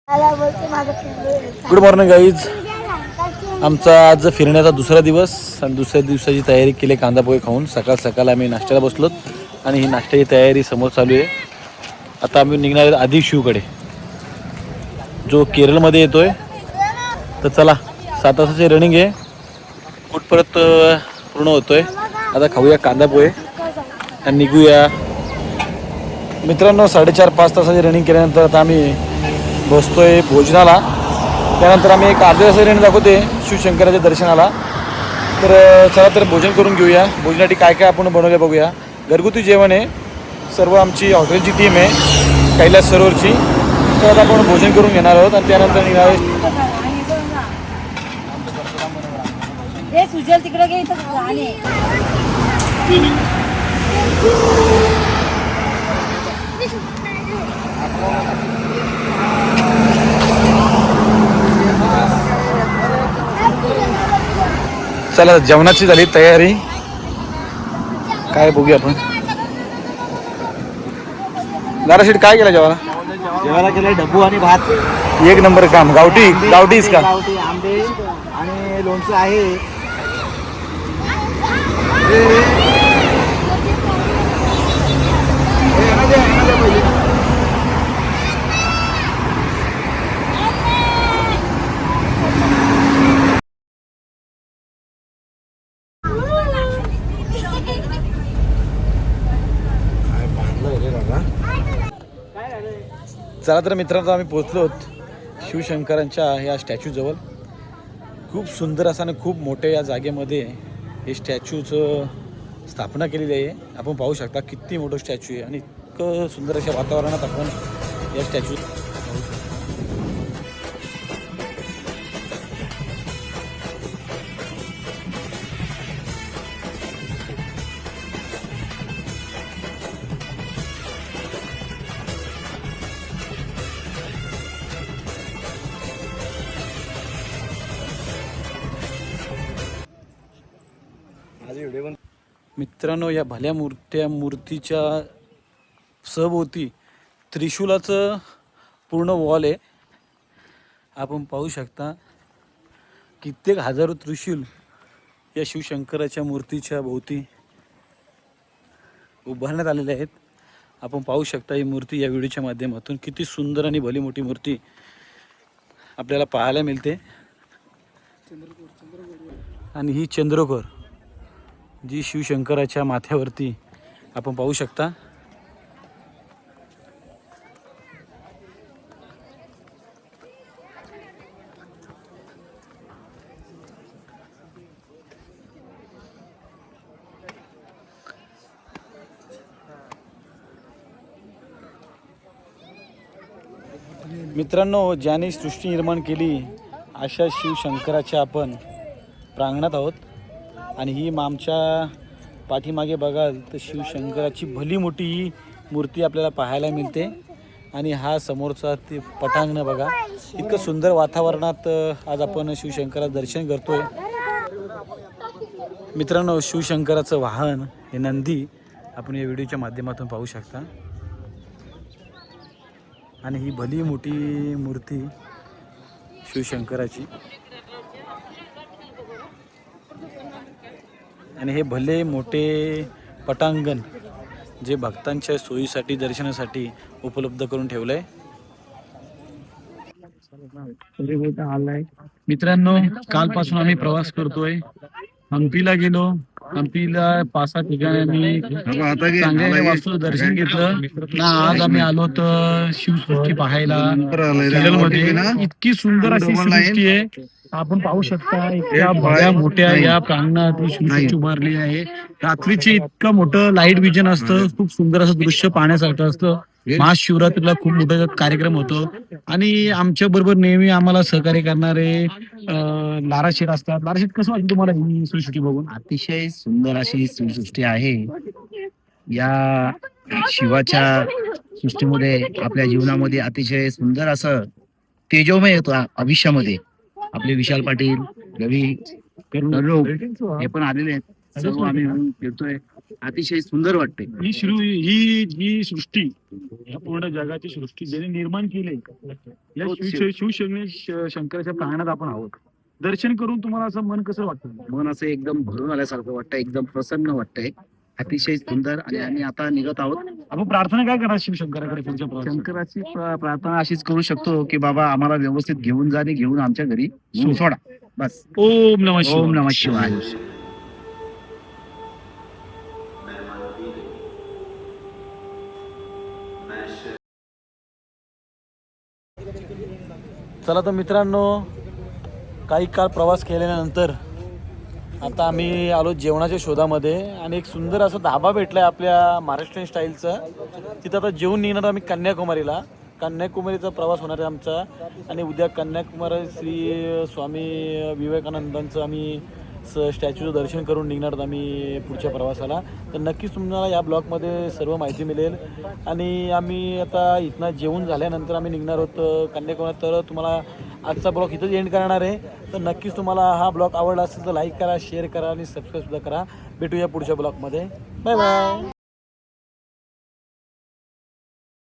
Good morning guys. आमचा आज फिरण्याचा दुसरा दिवस आणि दुसऱ्या दिवसाची तयारी केली कांदा पोहे खाऊन. सकाळ सकाळ आम्ही नाश्त्याला बसलोत आणि ही नाश्त्याची तयारी समोर चालू आहे. आता आम्ही निघणार आधी शिवकडे जो केरळमध्ये येतोय. तर चला 7 तासाची रनिंग आहे, कुठपर्यंत पूर्ण होतोय. आता खाऊया कांदा पोहे आणि निघूया. मित्रांनो 4.5-5 तासाची रनिंग केल्यानंतर आता आम्ही बसतोय भोजनाला. त्यानंतर आम्ही एक अर्ध्या तासाची रनिंग दाखवते शिवशंकराच्या दर्शनाला. तर चला तर भोजन करून घेऊया. भोजनासाठी काय काय आपण बनवलं बघूया. घरगुती जेवण आहे, सर्व आमची हॉटेलची टीम आहे कैलास सरोवरची. तर आता आपण भोजन करून घेणार आहोत आणि त्यानंतर निघणार आहे. चला जेवणाची झाली तयारी, काय बघूया आपण. दाराशीट काय केलं जेवायला केलं डब्बू आणि भात. एक नंबर काम. गावठीच का? गावठी आंबे आणि लोणचं आहे. चला तर मित्रांनो आम्ही पोहोचलो शिवशंकरांच्या ह्या स्टॅच्यूजवळ. खूप सुंदर असं आणि खूप मोठ्या या जागेमध्ये हे स्टॅच्यूचं स्थापना केलेली आहे. आपण पाहू शकता किती मोठं स्टॅच्यू आहे आणि इतकं सुंदर अशा वातावरणात आपण या स्टॅच्यू. मित्रांनो या भल्या मूर्तीच्या सभोवती त्रिशूलाचं पूर्ण वॉल आहे. आपण पाहू शकता कित्येक हजारो त्रिशूल या शिवशंकराच्या मूर्तीच्या भोवती उभारण्यात आलेले आहेत. आपण पाहू शकता ही मूर्ती या व्हिडिओच्या माध्यमातून किती सुंदर आणि भली मोठी मूर्ती आपल्याला पाहायला मिळते. आणि ही चंद्रकोर जी शिवशंकराच्या माथ्यावरती आपण पाहू शकता. मित्रांनो ज्याने सृष्टी निर्माण केली अशा शिवशंकराच्या आपण प्रांगणात आहोत. आणि ही आमच्या पाठीमागे बघाल तर शिवशंकराची भली मोठी ही मूर्ती आपल्याला पाहायला मिळते. आणि हा समोरचा ते पटांगण बघा, इतकं सुंदर वातावरणात आज आपण शिवशंकराचं दर्शन करतोय. मित्रांनो शिवशंकराचं वाहन हे नंदी आपण या व्हिडिओच्या माध्यमातून पाहू शकता. आणि ही भली मोठी मूर्ती शिवशंकराची आणि हे भले मोठे पटांगण जे भक्तांच्या सोयीसाठी दर्शनासाठी उपलब्ध करून ठेवलंय. मित्रांनो कालपासून आम्ही प्रवास करतोय. हम्पीला गेलो. हम्पीला 5-6 ठिकाणी चांगल्या वास्तू दर्शन घेतलं ना. आज आम्ही आलो तर शिवसृष्टी पाहायला केरळमध्ये. इतकी सुंदर अशी सृष्टी आहे. आपण पाहू शकता इतक्या भल्या मोठ्या या प्रांगणात शिवसृष्टी उभारली आहे. रात्रीचे इतकं मोठं लाईट विजन असतं. खूप सुंदर असं दृश्य पाहण्यासारखं असतं. महाशिवरात्रीला खूप मोठा कार्यक्रम होतो आणि आमच्या बरोबर नेहमी आम्हाला सहकार्य करणारे लाराशेठ असतात. लाराशेठ कसं वाटतं तुम्हाला ही सृष्टी बघून? अतिशय सुंदर अशी सृष्टी आहे. या शिवाच्या सृष्टीमध्ये आपल्या जीवनामध्ये अतिशय सुंदर असं तेजोमय येतो. भविष्यामध्ये आपले विशाल पाटील, रवी हे पण आलेले आहेत. सर्व आम्ही फिरतोय. अतिशय सुंदर वाटते. ही जी सृष्टी, या पूर्ण जगाची सृष्टी ज्याने निर्माण केली, या शंकराच्या प्रांगणात आपण आहोत. दर्शन करून तुम्हाला असं मन कसं वाटतं? मन असं एकदम भरून आल्यासारखं वाटतं, एकदम प्रसन्न वाटतंय, अतिशय सुंदर. आणि आम्ही आता निघत आहोत. आपण प्रार्थना काय करा शिवशंकराकडे पुढच्या प्रवासात? शंकराची प्रार्थना अशीच करू शकतो की बाबा आम्हाला व्यवस्थित घेऊन जा आणि घेऊन आमच्या घरी सोडा, बस. ओम नमः ओम शिवाय. नमः शिवाय. चला तर मित्रांनो, काही काळ प्रवास केल्यानंतर आता आम्ही आलो जेवणाच्या शोधामध्ये आणि एक सुंदर असा धाबा भेटला आहे आपल्या महाराष्ट्रीयन स्टाईलचा. तिथं आता जेवून निघणार आम्ही कन्याकुमारीला. कन्याकुमारीचा प्रवास होणार आहे आमचा आणि उद्या कन्याकुमारी श्री स्वामी विवेकानंदांचं आम्ही स्टॅच्यूचं दर्शन करून निघणार आहोत आम्ही पुढच्या प्रवासाला. तर नक्कीच तुम्हाला या ब्लॉगमध्ये सर्व माहिती मिळेल. आणि आम्ही आता इथनं जेवून झाल्यानंतर आम्ही निघणार आहोत कन्याकुमारी. तर तुम्हाला आजचा ब्लॉग इथंच एंड करणार आहे. तर नक्कीच तुम्हाला हा ब्लॉग आवडला असेल तर लाईक करा, शेअर करा आणि सबस्क्राईबसुद्धा करा. भेटूया पुढच्या ब्लॉगमध्ये. Bye bye.